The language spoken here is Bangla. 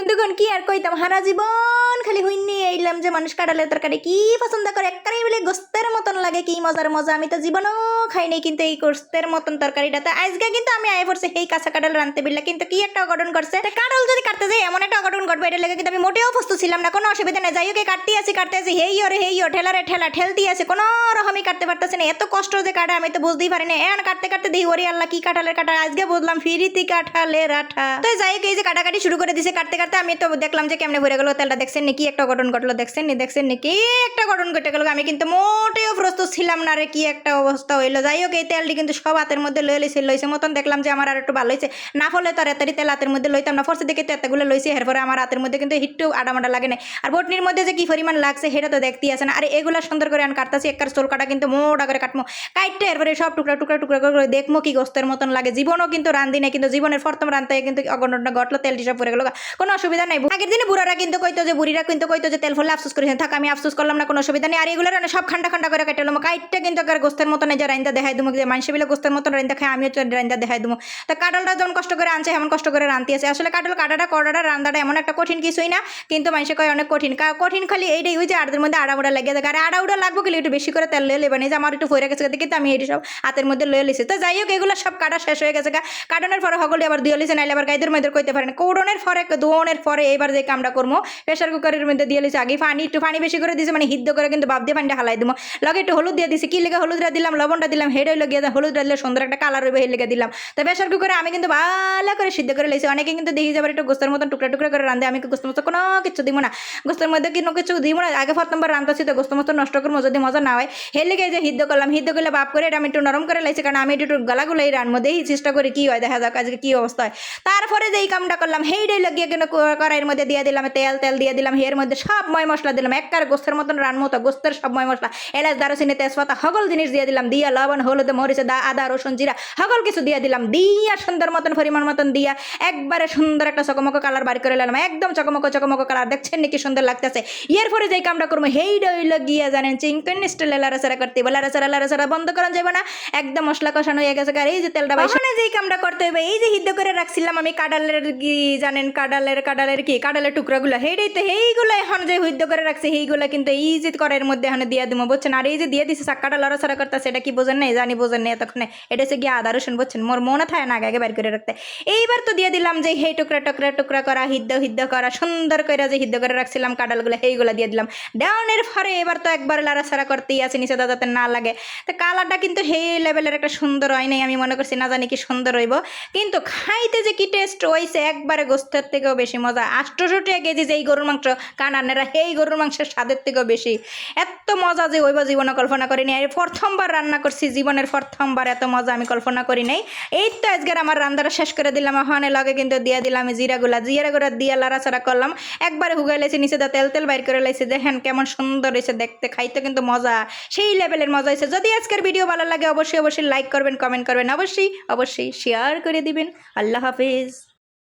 বন্ধুগণ কি আর কইতাম, হারা জীবন খালি হইনি এইলাম যে মানুষ কাঁঠালের তরকারি কি পছন্দ করে, একবারে বলে গোস্তের মতন লাগে, কি মজার মজা। আমি তো জীবনও খাইনি কিন্তু এই গোস্তের মতন তরকারিটাতে আজকে কিন্তু আমি আয় পড়ছে এই কাঁচা কাঁঠাল রানতে বিল্লা, কিন্তু কি একটা অঘটন করছে। কাঁঠাল যদি কাটতে যাই এমন একটা অঘটন ঘটবে এটা লেগে কিন্তু আমি মোটেও প্রস্তুত ছিলাম না, কোনো অসুবিধা নেই। যাই হোক কাটতে আছি হেইও ঠেলারে ঠেলা ঠেলতে আছে, কোনো রকমই কাটতে পারতেছে না। এত কষ্ট যে কাটা আমি তো বুঝতেই পারি না। এন কাটতে কাটতে দিই ওরে আল্লাহ কি কাঁঠালের কাটা, আজকে বুঝলাম ফিরিতি কাঁঠালের আঠা। তো যাই হোক এই যে কাটাকাটি শুরু করে দিছে, কাটতে কাটতে আমি তো দেখলাম যে কেমনে ভরে গেল তেলটা। দেখছেন নাকি একটা ঘটন ঘটলো, দেখছেন নাকি একটা ঘটন ঘটে গেল। আমি কিন্তু মোটেও প্রস্তুত ছিলাম না রে, কি একটা অবস্থা হইলো। যাই হোক এই তেলটি কিন্তু সব হাতের মধ্যে লইছে মতন দেখলাম যে আমার আর একটু ভালো হয়েছে। না ফলে তাড়াতাড়ি তেল হাতের মধ্যে লইতাম না, ফর্সে দেখে তেলগুলো লইছে। এরপরে আমার হাতের মধ্যে কিন্তু একটু আডামাডা লাগে না, আর বটনির মধ্যে যে কি পরিমাণ লাগছে সেটা তো দেখতেই আছে না। আর এগুলো সুন্দর করে আমি কাটতেছি, একবার চোল কাটা কিন্তু মোটা করে কাটমো, কাটতে এরপরে সব টুকরা টুকরা টুকরা করে দেখবো কি গোস্তের মতন লাগে। জীবনও কিন্তু রান্ধি না, কিন্তু জীবনের প্রথম রান্ধতে কিন্তু অঘটনটা ঘটলো, তেলটি সব পরে গেল। কোনো অসুবিধা নাই। আগের দিনে বুড়ারা কিন্তু কইতো যে বুড়িরা কিন্তু কইতো যে তেল ফলে আফসোস করেছেন, থাক আমি আফসোস করলাম না, কোনো অসুবিধা নেই। আর এগুলো সব খান্ডা খান্ডা করে কাটলাম, কাইটটা কিন্তু আর গোস্তের মতন যে রাইন্দা দেখাই দেবো, যে মানুষ বিলে গোস্তের মতন রাইন্দা খায়, আমিও রাইন্দা দেখাই দেবো। তো কাঁঠালটা যেমন কষ্ট করে আনছে এমন কষ্ট করে রানতে আছে। আসলে কাঁঠাল কাটাটা করাটা রান্নাটা এমন একটা কঠিন কিছুই না, কিন্তু মানুষে কয় অনেক কঠিন। কঠিন খালি এইটাই ওই যে আড়াদের মধ্যে আড়াউড়া লাগিয়ে থাকে। আর আড়াউড়া লাগবো কিন্তু একটু বেশি করে তেল লয়ে লেবানি, যে আমার একটু ফইরা গেছে কিন্তু আমি এটি সব হাতের মধ্যে লয়ে লিছি। তো যাই হোক এগুলো সব কাটা শেষ হয়ে গেছে। কাটানোর পরে সকলে আবার দিয়ে লিছে, নাইলে আবার গাইদের মধ্যে কইতে পারেন। কোড়নের পরে দোনের পরে এবার যে কামটা করবো প্রেশার কুকারের মধ্যে দিয়ে লিছে। আগে একটু পানি বেশি করে দিয়েছে, মানে হিদ্ধ করে কিন্তু বাপ দিয়ে পানিটা হালাই দেবো। লগে একটু হলুদ দিয়ে দিছি, কি লেগে হলুদটা দিলাম, লবণটা দিলাম, হেড হইলো গিয়ে হলুদটা দিলে সুন্দর একটা কালার হইবে, হেড লেগে দিলাম। তো প্রেশার কুকারে আমি কিন্তু ভালো করে সিদ্ধ করে লিছি। অনেকে কিন্তু দেখি যাবার একটু গোস্তের মতন টুকরা টুকরা করে রান্ধে, আমি গোস্তের মতো কোনো কিছু দিব না, গোস্তের মধ্যে কোনো কিছু দিব না। আগে প্রথমবার রান্তাছি তো গোস্তের মতো নষ্ট করবো, যদি মজা না হয়। হেড লেগে যে হিদ্ধ করলাম, হিদ্ধ করলে বাপ করে এটা আমি একটু নরম করে লাইছি, কারণ আমি একটু গালাগুলাই রান্নবো, দেখি চেষ্টা করি কি হয়, দেখা যাক আজকে কি অবস্থা হয়। তারপরে যে এই কামটা করলাম হেইডাই লাগিয়ে কিন্তু কড়াইয়ের মধ্যে দিয়ে দিলাম তেল দিয়ে দিলাম, এর মধ্যে সব ময় মশলা দিলাম, একবার গোস্তের মতন রান্নবো তো গোস্তের সব ময় মশলা, এলাচ দারুচিনি তেজপাতা সকল জিনিস দিয়ে দিলাম, দিয়া লবণ হলুদ মরিচ আদা রসুন জিরা সকল কিছু দিয়ে দিলাম, দিয়া সুন্দর মতন পরিমাণ মতন দিয়া একবারে সুন্দর একটা চকমকো কালার বাড়ি করে নিলাম, একদম চকমকো কালার। দেখছেন নাকি সুন্দর লাগতেছে। এরপরে যে কামটা করবো হেইডা হইল গিয়া জানেন চিকেন স্টাইলে লাড়াচাড়া করতে হবে, লাড়াচাড়া বন্ধ করা যাবে না, একদম মশলা কষানো হয়ে গেছে। আর এই যে তেলটা ওখানে যেই কামটা করতে হবে, এই যে হিদ্ধ করে রাখছিলাম আমি কাঁঠালের কি জানেন কাঁঠালের টুকরাগুলো, সেইগুলো এখন যে হিদ্ধ করে রাখছে সেইগুলো কিন্তু এই যে কড়াইয়ের মধ্যে এখন দিয়ে দেবো, বুঝছেন। আর এই যে দিয়ে দিচ্ছে চাক্কাটা লড়াছড়া করতেছে, এটা কি বোঝেন নাই, জানি বোঝেন নাই এতক্ষণে। এটা হচ্ছে গিয়ে আদা রসুন, বুঝছেন, মোর মনে থাকে না আগে বের করে রাখতে। এইবার তো দিয়ে দিলাম যে সেই টুকরা করা হিদ্ধ করা সুন্দর করে যে হিদ্ধ করে রাখছিলাম কাঁঠালগুলো, সেইগুলো দিয়ে দিলাম। দেওয়ানের পরে এবার তো একবার লাড়াছাড়া করতেই আছে নিচে যাতে না লাগে। তো কালারটা কিন্তু সেই লেভেলের একটা সুন্দর হয় নাই, আমি মনে করছি না জানি কি সুন্দর হইব, কিন্তু খাইতে যে কি টেস্ট হয়েছে একবারে গোস্তের থেকেও বেশি মজা। 800 টাকা কেজি যে এই গরুর মাংস কানানেরা, এই গরুর মাংসের স্বাদের থেকেও বেশি এত মজা যে হইব জীবনে কল্পনা করিনি। এই প্রথমবার রান্না করছি, জীবনের প্রথমবার এত মজা আমি কল্পনা করি নাই। এই তো আজকের আমার রান্নাটা শেষ করে দিলাম, ওখানে লগে কিন্তু দিয়ে দিলাম জিরা গুঁড়া দিয়ে লাড়াচাড়া করলাম, একবারে হুগাই লাইছি, নিচে দা তেল বাইর করে লাইছি। দেখেন কেমন সুন্দর হয়েছে দেখতে, খাইতে কিন্তু মজা সেই লেভেলের মজা হয়েছে। যদি আজকের ভিডিও ভালো লাগে অবশ্যই লাইক করবেন, কমেন্ট করবেন, অবশ্যই শেয়ার করে দিবেন। আল্লাহ হাফিজ।